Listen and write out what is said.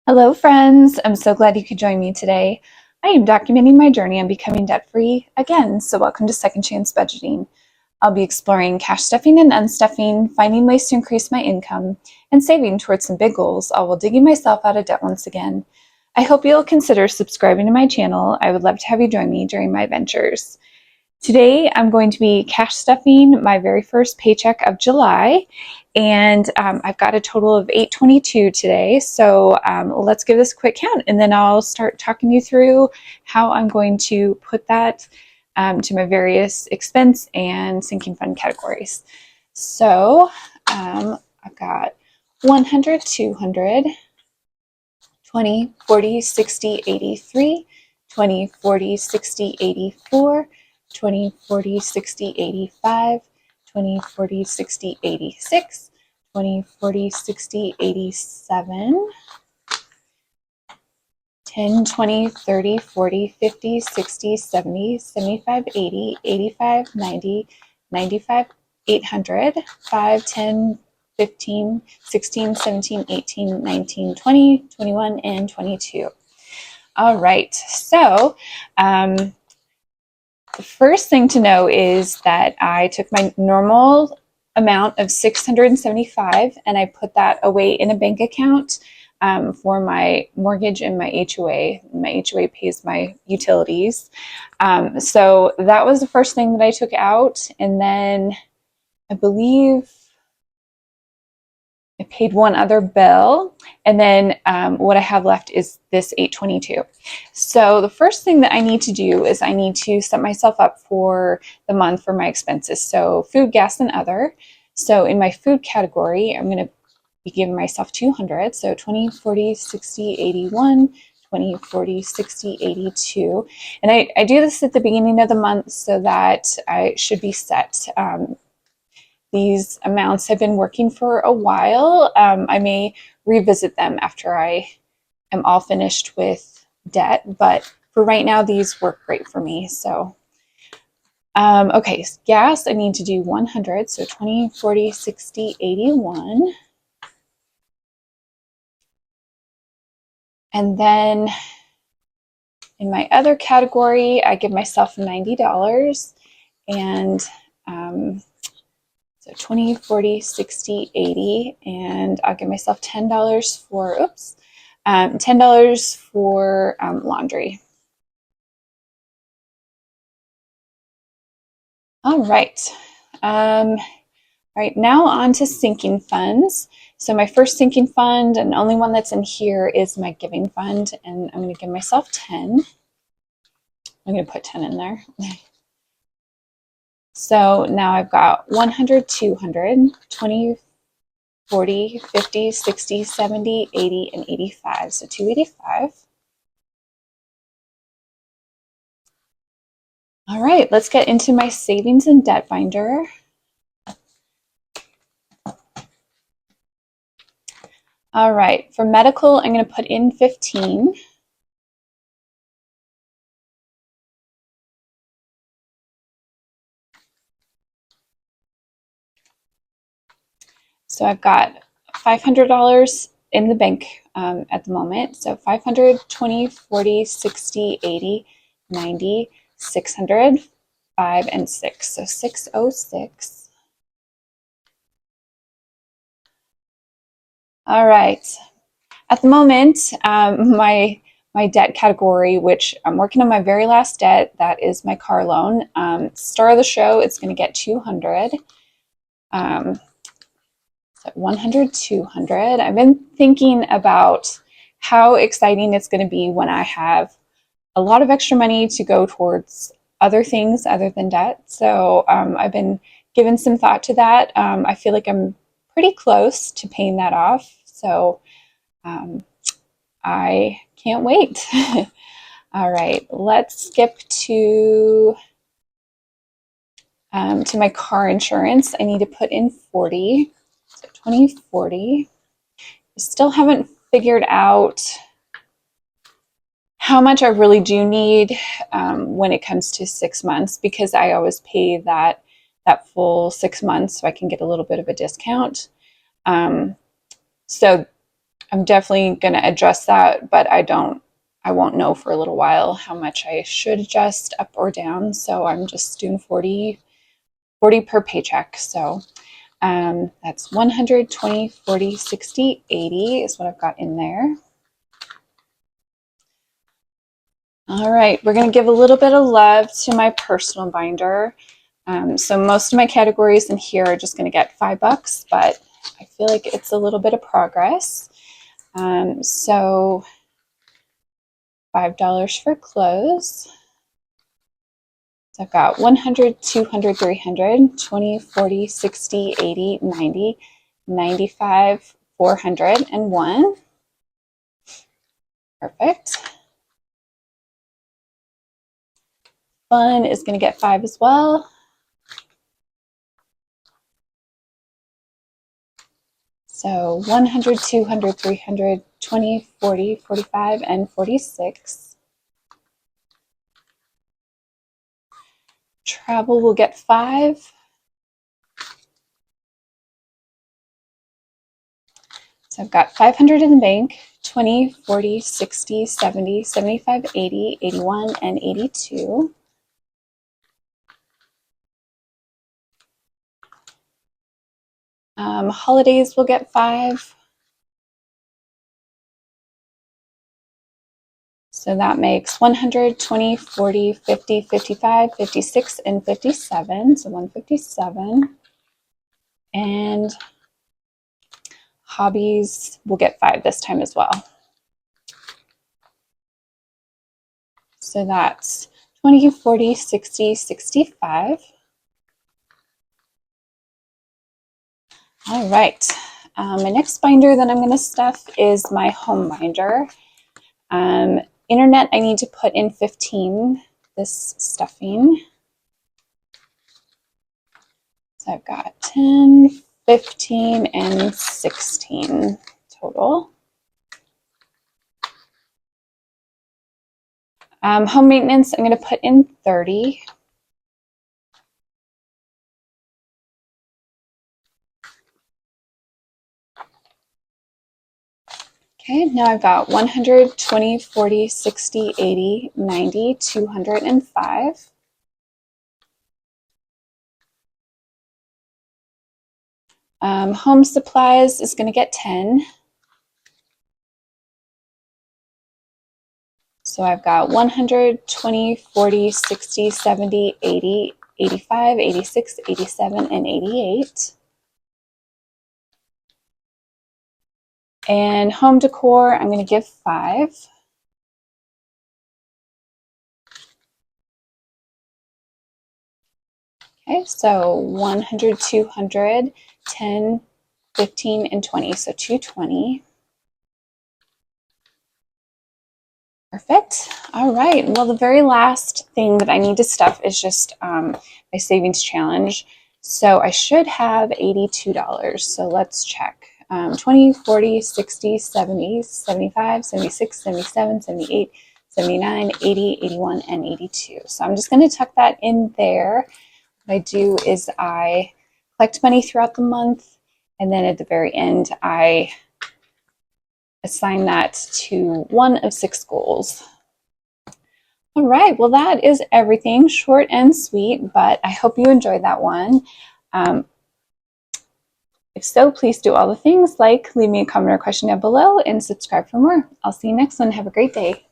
Hello, friends. I'm so glad you could join me today. I am documenting my journey on becoming debt-free again, so welcome to Second Chance Budgeting. I'll be exploring cash stuffing and unstuffing, finding ways to increase my income, and saving towards some big goals, all while digging myself out of debt once again. I hope you'll consider subscribing to my channel. I would love to have you join me during my ventures. Today, I'm going to be cash stuffing my very first paycheck of July, and I've got a total of $822 today. So let's give this a quick count, and then I'll start talking you through how I'm going to put that to my various expense and sinking fund categories. So I've got 100, 200, 20, 40, 60, 83, 20, 40, 60, 84, 20, 40, 60, 85, 20, 40, 60, 86, 20, 40, 60, 87, 10, 20, 30, 40, 50, 60, 70, 75, 80, 85, 90, 95, 800, 5, 10, 15, 16, 17, 18, 19, 20, 21, and 22. All right, so the first thing to know is that I took my normal amount of $675 and I put that away in a bank account for my mortgage and my HOA. My HOA pays my utilities. So that was the first thing that I took out. And then I believe I paid one other bill, and then what I have left is this $822. So the first thing that I need to do is I need to set myself up for the month for my expenses. So food, gas, and other. So in my food category, I'm going to be giving myself 200. So 20, 40, 60, 81, 20, 40, 60, 82. And I do this at the beginning of the month so that I should be set. These amounts have been working for a while. I may revisit them after I am all finished with debt, but for right now, these work great for me. So, okay, gas, I need to do 100. So 20, 40, 60, 81. And then in my other category, I give myself $90 and so 20, 40, 60, 80, and I'll give myself $10 for, $10 for laundry. All right. All right, now on to sinking funds. So my first sinking fund and only one that's in here is my giving fund, and I'm going to give myself 10. I'm going to put 10 in there. So now I've got 100, 200, 20, 40, 50, 60, 70, 80, and 85. So 285. All right, let's get into my savings and debt binder. All right, for medical, I'm going to put in 15. So I've got $500 in the bank at the moment. So 500, 20, 40, 60, 80, 90, 600, 5, and 6. So 606. All right. At the moment, my debt category, which I'm working on my very last debt, that is my car loan. Star of the show, it's going to get 200. So 100, 200. I've been thinking about how exciting it's going to be when I have a lot of extra money to go towards other things other than debt. So I've been giving some thought to that. I feel like I'm pretty close to paying that off. So I can't wait. All right, let's skip to my car insurance. I need to put in 40. So 2040. I still haven't figured out how much I really do need when it comes to 6 months, because I always pay that full 6 months so I can get a little bit of a discount. So I'm definitely going to address that, but I won't know for a little while how much I should adjust up or down. So I'm just doing 40 per paycheck. So that's 100, 20, 40, 60, 80 is what I've got in there. All right, we're going to give a little bit of love to my personal binder. So most of my categories in here are just going to get $5, but I feel like it's a little bit of progress. So $5 for clothes. So I've got 100, 200, 300, 20, 40, 60, 80, 90, 95, 401. Perfect. Fun is going to get 5 as well. So 100, 200, 300, 20, 40, 45, and 46. Travel will get 5. So I've got 500 in the bank, 20, 40, 60, 70, 75, 80, 81, and 82. Holidays will get 5. So that makes 100, 20, 40, 50, 55, 56, and 57. So 157. And hobbies will get 5 this time as well. So that's 20, 40, 60, 65. All right. My next binder that I'm going to stuff is my home binder. Internet, I need to put in 15, this stuffing. So I've got 10, 15, and 16 total. Home maintenance, I'm going to put in 30. Okay, now I've got 100, 20, 40, 60, 80, 90, 205. Home supplies is going to get 10. So I've got 100, 20, 40, 60, 70, 80, 85, 86, 87, and 88. And home decor, I'm going to give 5. Okay, so 100, 200, 10, 15, and 20. So 220. Perfect. All right. Well, the very last thing that I need to stuff is just my savings challenge. So I should have $82. So let's check. 20, 40, 60, 70, 75, 76, 77, 78, 79, 80, 81, and 82. So I'm just going to tuck that in there. What I do is I collect money throughout the month, and then at the very end, I assign that to one of 6 goals. All right, well, that is everything, short and sweet, but I hope you enjoyed that one. If so, please do all the things like leave me a comment or question down below and subscribe for more. I'll see you next one. Have a great day.